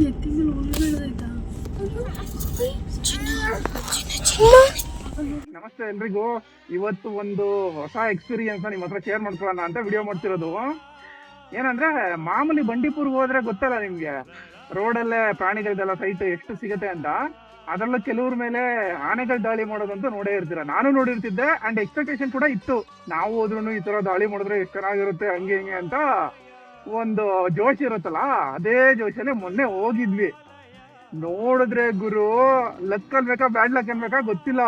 ನೆತ್ತಿ ಮೇಲೆ ಉಳ್ಗಳಾಯ್ತಾ? ನಮಸ್ತೆ ಎಲ್ರಿಗೂ. ಇವತ್ತು ಒಂದು ಹೊಸ ಎಕ್ಸ್ಪೀರಿಯನ್ಸ್ ನಿಮ್ಮ ಹತ್ರ ಶೇರ್ ಮಾಡ್ಕೊಳ್ಳೋಣ ಅಂತ ವಿಡಿಯೋ ಮಾಡ್ತಿರೋದು. ಏನಂದ್ರೆ ಮಾಮೂಲಿ ಬಂಡೀಪುರ್ಗೆ ಹೋದ್ರೆ ಗೊತ್ತಲ್ಲ ನಿಮ್ಗೆ, ರೋಡಲ್ಲೇ ಪ್ರಾಣಿಗಳದೆಲ್ಲ ಸೈಟ್ ಎಷ್ಟು ಸಿಗುತ್ತೆ ಅಂತ. ಅದರಲ್ಲೂ ಕೆಲವ್ರ ಮೇಲೆ ಆನೆಗಳ ದಾಳಿ ಮಾಡೋದಂತೂ ನೋಡೇ ಇರ್ತೀರ. ನಾನು ನೋಡಿರ್ತಿದ್ದೆ ಅಂಡ್ ಎಕ್ಸ್ಪೆಕ್ಟೇಷನ್ ಕೂಡ ಇತ್ತು, ನಾವು ಹೋದ್ರು ಈ ತರ ದಾಳಿ ಮಾಡಿದ್ರೆ ಎಷ್ಟು ಚೆನ್ನಾಗಿರುತ್ತೆ ಹಂಗೆ ಹಿಂಗೆ ಅಂತ ಒಂದು ಜೋಶ್ ಇರುತ್ತಲ್ಲ, ಅದೇ ಜೋಶಲ್ಲಿ ಮೊನ್ನೆ ಹೋಗಿದ್ವಿ. ನೋಡಿದ್ರೆ ಗುರು, ಲಕ್ ಅನ್ಬೇಕಾ ಬ್ಯಾಡ್ ಲಕ್ ಅನ್ಬೇಕಾ ಗೊತ್ತಿಲ್ಲ,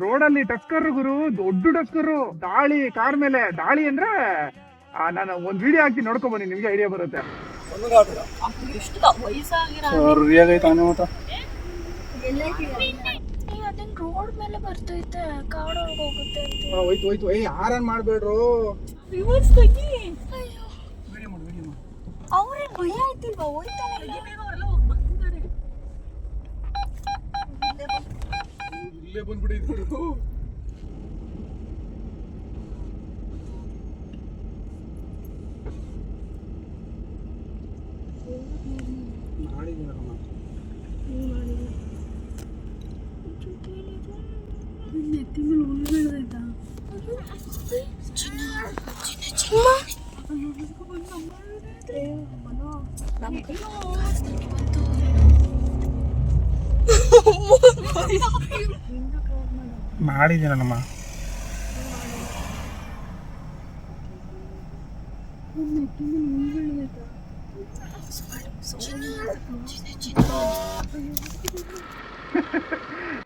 ರೋಡಲ್ಲಿ ಟಸ್ಕರ್ ಗುರು, ದೊಡ್ಡ ಟಸ್ಕರು ದಾಳಿ, ಕಾರ್ ಮೇಲೆ ದಾಳಿ. ಅಂದ್ರೆ ನಾನು ಒಂದ್ ವಿಡಿಯೋ ಹಾಕ್ತೀನಿ, ನೋಡ್ಕೊ ಬನ್ನಿ, ನಿಮ್ಗೆ ಐಡಿಯಾ ಬರುತ್ತೆ. ರೋಡ್ ಮೇಲೆ ಬರ್ತೈತೆ, ಕಾಡೊಳಗೆ ಹೋಗುತ್ತೆ ಅಂತ. ಹೋಯ್ತು ಹೋಯ್ತು, ಯಾರನ್ ಮಾಡ್ಬೇಡ್ರು. ಅವ್ರೇನ್ ಭಯ ಆಯ್ತಿಲ್ವಾ? ಹೋಯ್ತಾನೆ ಇಲ್ಲೇ ಬಂದ್ಬಿಟ್ಟಿದ್ರು. ನೆತ್ತಿ ಮೇಲೆ ಉಳ್ಗಳಾಯ್ತಾ? ಮಾಡಿದ್ದೀನಮ್ಮ.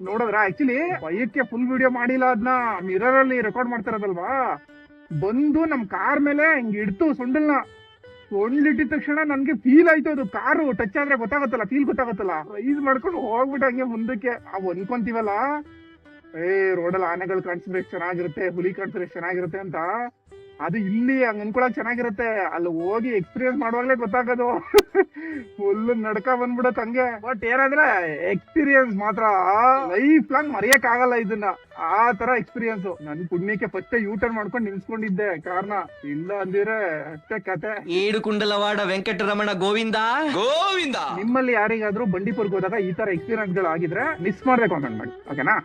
ನೋಡಿದ್ರ, ಆಕ್ಚುಲಿ ಬೈಕ್ಗೆ ಫುಲ್ ವಿಡಿಯೋ ಮಾಡಿಲ್ಲ, ಅದನ್ನ ಮಿರರ್ ಅಲ್ಲಿ ರೆಕಾರ್ಡ್ ಮಾಡ್ತಾರದಲ್ವಾ. ಬಂದು ನಮ್ ಕಾರ್ ಮೇಲೆ ಹಿಂಗ್ ಇಡ್ತು ಸೊಂಡಲ್ನ. ಸೊಂಡಿಟ್ಟಿದ ತಕ್ಷಣ ನನ್ಗೆ ಫೀಲ್ ಆಯ್ತು, ಅದು ಕಾರು ಟಚ್ ಆದ್ರೆ ಗೊತ್ತಾಗತ್ತಲ್ಲ, ಫೀಲ್ ಗೊತ್ತಾಗತ್ತಲ್ಲ. ರೈಸ್ ಮಾಡ್ಕೊಂಡು ಹೋಗ್ಬಿಟ್ಟು ಹಂಗೆ ಮುಂದಕ್ಕೆ ಅನ್ಕೊಂತೀವಲ್ಲ, ರೋಡಲ್ಲಿ ಆನೆಗಳು ಕಾಣಿಸಿದ್ರೆ ಚೆನ್ನಾಗಿರುತ್ತೆ, ಹುಲಿ ಕಾಣಿಸಿದ್ರೆ ಚೆನ್ನಾಗಿರುತ್ತೆ ಅಂತ. ಅದು ಇಲ್ಲಿ ಹಂಗ ಅನ್ಕೊಳಕ್ ಚೆನ್ನಾಗಿರುತ್ತೆ, ಅಲ್ಲಿ ಹೋಗಿ ಎಕ್ಸ್ಪೀರಿಯನ್ಸ್ ಮಾಡುವಾಗ್ಲೇ ಗೊತ್ತಾಗೋದು. ಫುಲ್ ನಡ್ಕ ಬಂದ್ಬಿಡತ್ ಹಂಗೆ. ಬಟ್ ಏನಂದ್ರೆ ಎಕ್ಸ್ಪೀರಿಯನ್ಸ್ ಮಾತ್ರ ಲೈಫ್ ಲಾಂಗ್ ಮರೆಯಕ್ ಆಗಲ್ಲ ಇದನ್ನ, ಆ ತರ ಎಕ್ಸ್ಪೀರಿಯನ್ಸ್. ನನ್ ಪುಣ್ಯಕ್ಕೆ ಫಸ್ಟ್ ಯೂ ಟರ್ನ್ ಮಾಡ್ಕೊಂಡು ನಿಲ್ಸ್ಕೊಂಡಿದ್ದೆ ಕಾರ್ನ, ಇಲ್ಲ ಅಂದಿದ್ರೆ ಅಷ್ಟೇ ಕತೆ. ಏಡು ಕುಂಡಲವಾಡ ವೆಂಕಟರಮಣ ಗೋವಿಂದ ಗೋವಿಂದ. ನಿಮ್ಮಲ್ಲಿ ಯಾರಿಗಾದ್ರೂ ಬಂಡೀಪುರ್ಗೆ ಹೋದಾಗ ಈ ತರ ಎಕ್ಸ್ಪೀರಿಯನ್ಸ್ ಗಳು ಆಗಿದ್ರೆ ಮಿಸ್ ಮಾಡ್ದೆ ಕಾಮೆಂಟ್ ಮಾಡಿ, ಓಕೆನಾ?